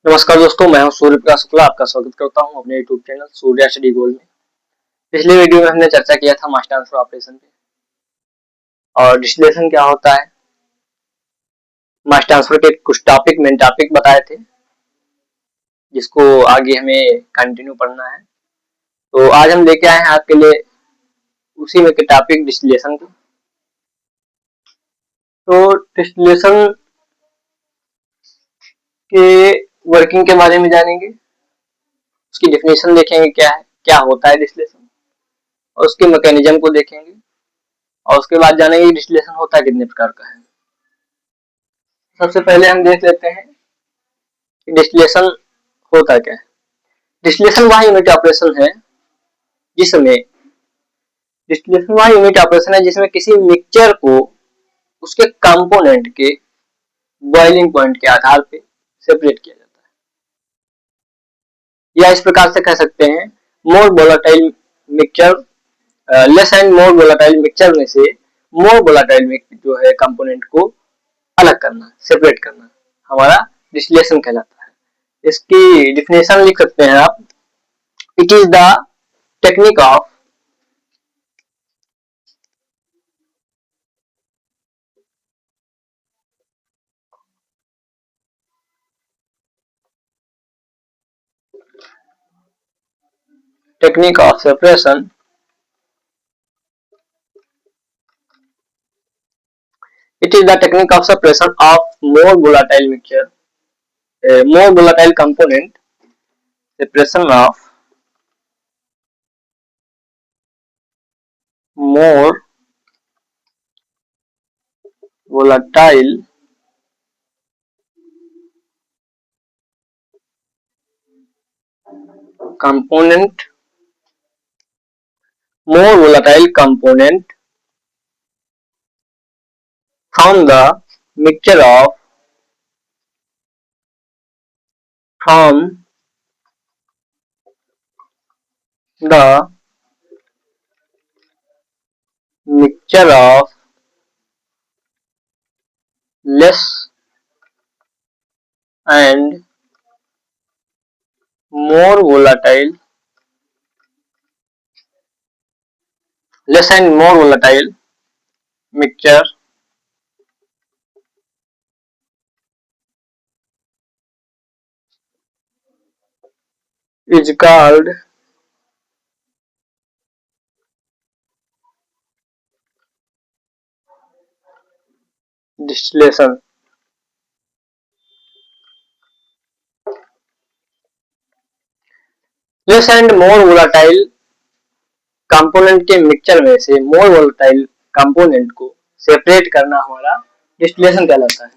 नमस्कार दोस्तों, मैं हूं सूर्य प्रकाश शुक्ला। आपका स्वागत करता हूं अपने YouTube channel Surya study gold में। पिछले वीडियो में हमने चर्चा किया था मास ट्रांसफर ऑपरेशन पे और डिस्टिलेशन क्या होता है। मास ट्रांसफर के कुछ मेन टॉपिक बताए थे जिसको आगे हमें कंटिन्यू पढ़ना है। तो आज हम लेके आए हैं आपके लिए उसी में के टॉपिक डिस्टिलेशन को। तो डिस्टिलेशन के वर्किंग के बारे में जानेंगे, उसकी डेफिनेशन देखेंगे क्या होता है डिस्टिलेशन, और उसके मैकेनिज्म को देखेंगे और उसके बाद जानेंगे डिस्टिलेशन होता है कितने प्रकार का है। सबसे पहले हम देख लेते हैं कि डिस्टिलेशन होता क्या है। डिस्टिलेशन वह यूनिट ऑपरेशन है जिसमें किसी मिक्सचर को उसके कंपोनेंट के बॉइलिंग पॉइंट के आधार पे सेपरेट किया जाता है, या इस प्रकार से कह सकते हैं more volatile mixture less and more volatile mixture में से मोर वोलेटाइल जो है कंपोनेंट को अलग करना, सेपरेट करना हमारा डिस्टिलेशन कहलाता है। इसकी डिफिनेशन लिख सकते हैं आप। It is the technique of separation it is the technique of separation of more volatile mixture, more volatile component, separation of more volatile component from the mixture of less and more volatile mixture is called distillation। Less and more volatile component के mixture में से more volatile component को separate करना हमारा distillation कहलाता है।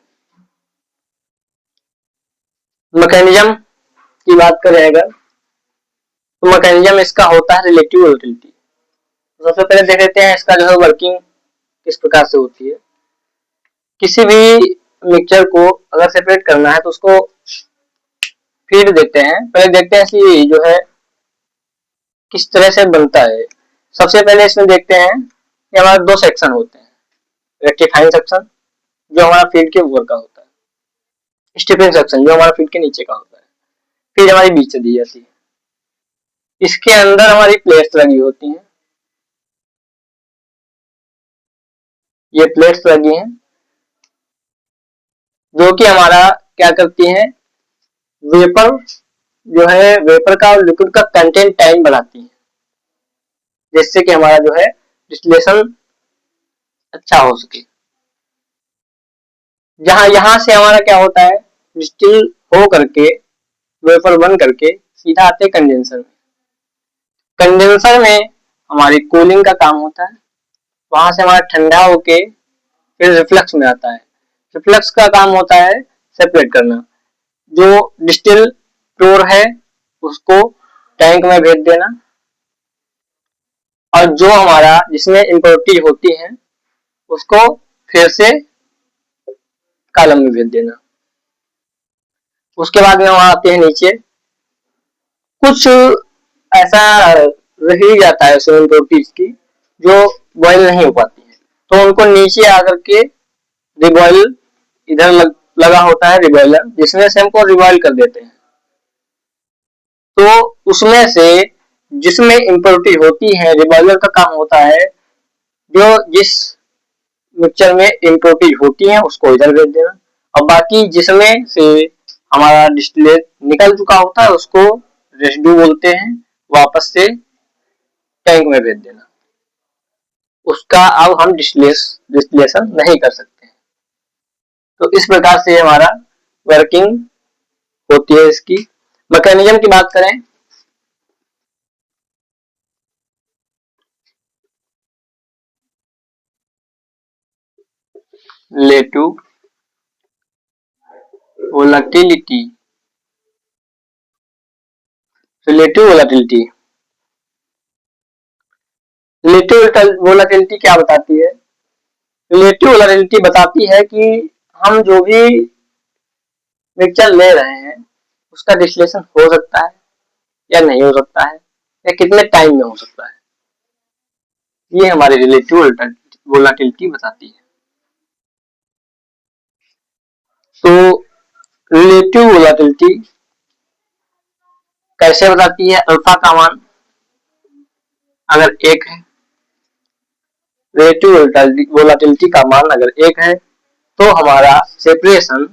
Mechanism की बात करें अगर, तो मैकेनिज्म इसका होता है रिलेटिव वोलेटिलिटी। सबसे पहले देख लेते हैं इसका जो है वर्किंग किस प्रकार से होती है। किसी भी मिक्सचर को अगर सेपरेट करना है तो उसको फीड देते हैं। पहले देखते हैं कि जो है किस तरह से बनता है। सबसे पहले इसमें देखते हैं कि हमारे दो सेक्शन होते हैं। रेक्टिफाइंग सेक्शन जो हमारा फीड के ऊपर का होता है, स्टिफिंग सेक्शन जो हमारा फीड के नीचे का होता है। फीड हमारी बीच से दी जाती है, इसके अंदर हमारी प्लेट्स लगी होती हैं। ये प्लेट्स लगी हैं जो कि हमारा क्या करती हैं, वेपर जो है वेपर का और लिक्विड का कंटेंट टाइम बढ़ाती है, जिससे कि हमारा जो है डिस्टिलेशन अच्छा हो सके। जहां यहां से हमारा क्या होता है, डिस्टिल हो करके वेपर बन करके सीधा आते कंडेंसर में। कंडेंसर में हमारी कूलिंग का काम होता है, वहां से हमारा ठंडा होके फिर रिफ्लक्स में आता है। रिफ्लक्स का काम होता है सेपरेट करना, जो डिस्टिल प्योर है उसको टैंक में भेज देना, और जो हमारा जिसमें इम्प्योरिटी होती है उसको फिर से कॉलम में भेज देना। उसके बाद में वहां आते हैं नीचे, कुछ ऐसा रह ही जाता है उसमें इम्प्योरिटीज की जो बॉयल नहीं हो पाती है, तो उनको नीचे आकर के रिबॉयल इधर लगा होता है रिबॉयलर, जिसमें से हमको रिबॉयल कर देते हैं। तो उसमें से जिसमें इम्प्योरिटी होती है, रिमूवल का काम होता है, जो जिस मिक्सचर में इम्प्योरिटी होती है उसको इधर भेज देना, और बाकी जिसमें से हमारा डिस्टिलेट निकल चुका होता है उसको रेसिड्यू बोलते हैं, वापस से टैंक में भेज देना। उसका अब हम डिस्टिलेशन नहीं कर सकते। तो इस प्रकार से हमारा वर्किंग होती है। इसकी मैकेनिज्म की बात करें, relative volatility, relative volatility, relative volatility क्या बताती है? रिलेटिव वोलेटिलिटी बताती है कि हम जो भी मिक्सचर ले रहे हैं उसका डिस्टिलेशन हो सकता है या नहीं हो सकता है, या कितने टाइम में हो सकता है। ये हमारी रिलेटिव वोलेटिलिटी बताती है। तो रिलेटिव वोलेटिलिटी कैसे बताती है? अल्फा का मान अगर 1 है, रिलेटिव वोलेटिलिटी का मान अगर 1 है, तो हमारा सेपरेशन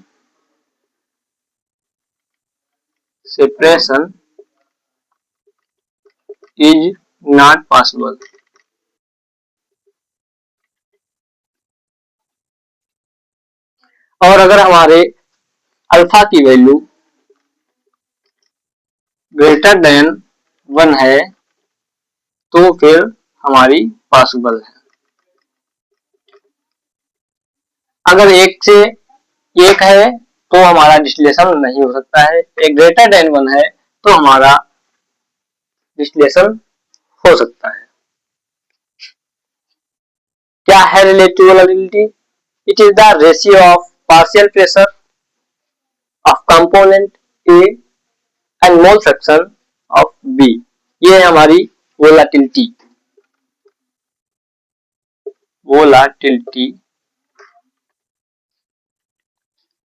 इज नॉट पॉसिबल। और अगर हमारे अल्फा की वैल्यू ग्रेटर देन 1 है तो फिर हमारी पॉसिबल है। अगर 1 से 1 है तो हमारा डिस्टिलेशन नहीं हो सकता है, एक ग्रेटर देन 1 है तो हमारा डिस्टिलेशन हो सकता है। क्या है relative volatility? It is the ratio of partial pressure of component A and mole fraction of B. ये है हमारी volatility.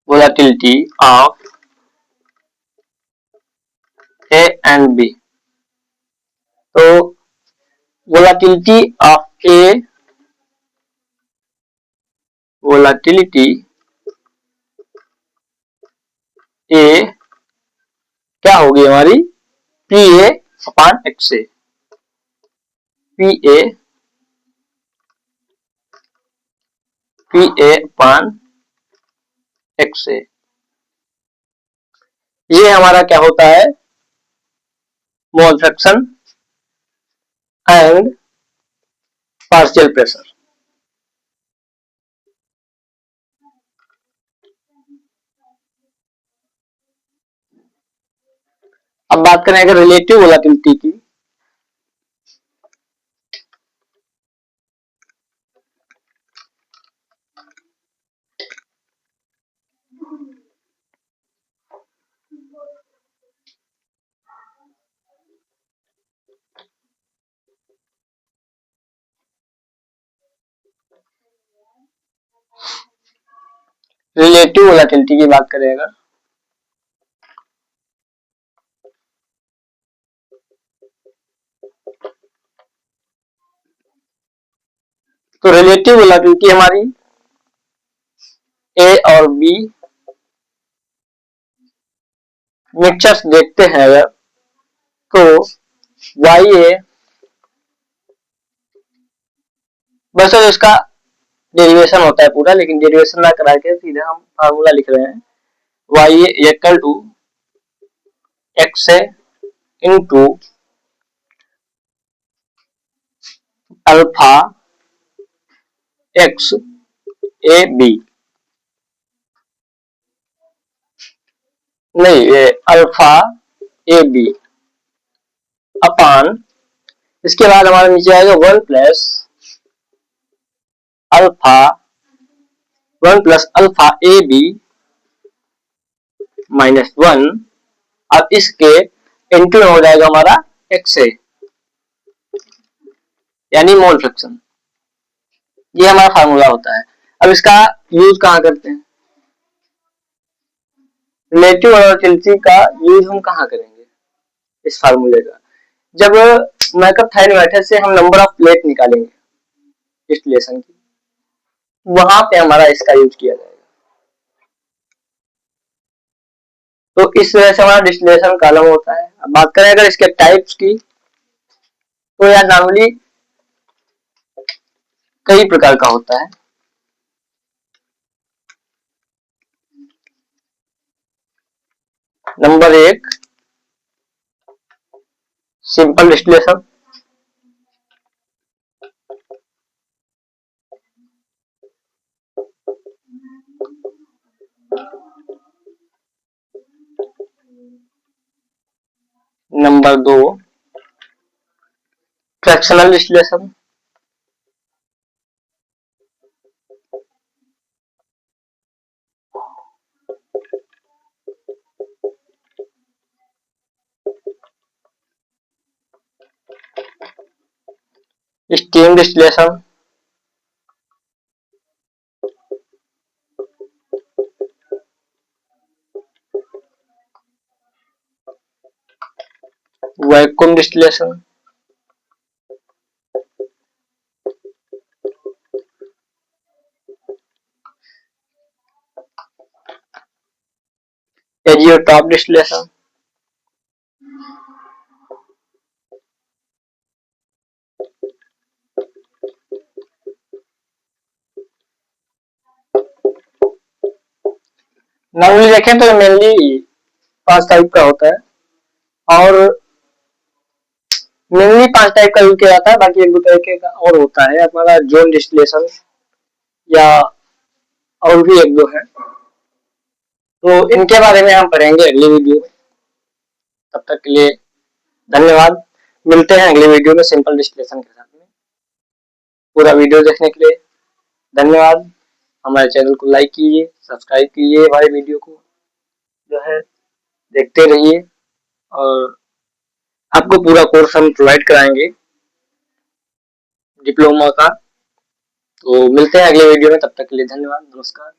Volatility of A and B. तो volatility of A, volatility A क्या होगी हमारी? P A upon X A. P A upon X A. ये हमारा क्या होता है? Mole fraction and partial pressure. अब बात करें अगर रिलेटिव वोलेटिलिटी की, रिलेटिव वोलेटिलिटी की बात करें अगर, तो रिलेटिव वोलेटिलिटी हमारी ए और बी मिक्सचर्स देखते हैं अगर, तो वाई ए, वैसे तो इसका डेरिवेशन होता है पूरा, लेकिन डेरिवेशन ना करा के सीधे हम फार्मूला लिख रहे हैं। Y a equal to x a into alpha x a b, नहीं ये अल्फा ए बी अपान, इसके बाद हमारे नीचे आएगा 1 plus alpha 1 plus alpha a b minus 1। अब इसके इंटू हो जाएगा हमारा एक्स ए, यानी मोल फ्रैक्शन। ये हमारा फार्मूला होता है। अब इसका यूज कहाँ करते हैं? रिलेटिव वोलेटिलिटी का यूज हम कहाँ करेंगे? इस फार्मूले का। जब मैकअप थाइन मेथड से हम नंबर ऑफ प्लेट निकालेंगे डिस्टिलेशन की, वहां पे हमारा इसका यूज किया जाएगा। तो इस वजह से हमारा डिस्टिलेशन कॉलम होता है। अब बात करें अगर इसके टाइप्स की, तो यह नॉर्मली कई प्रकार का होता है। Number 1 simple distillation. Number 2 fractional distillation. Steam distillation. Vacuum distillation. Azeotrope distillation. Normally देखें तो मेनली 5 टाइप का होता है, और मेनली 5 टाइप का यूज किया जाता है। बाकी 1-2 तरीके का और होता है, हमारा जोन डिस्टिलेशन या और भी 1-2 है। तो इनके बारे में हम पढ़ेंगे अगली वीडियो में। तब तक के लिए धन्यवाद। मिलते हैं अगली वीडियो में सिंपल डिस्टिलेशन के साथ में। पूरा वीडियो देखने के लिए धन्यवाद। हमारे चैनल को लाइक कीजिए, सब्सक्राइब कीजिए, हमारे वीडियो को जो है देखते रहिए, और आपको पूरा कोर्स हम प्रोवाइड कराएंगे डिप्लोमा का। तो मिलते हैं अगले वीडियो में, तब तक के लिए धन्यवाद, नमस्कार।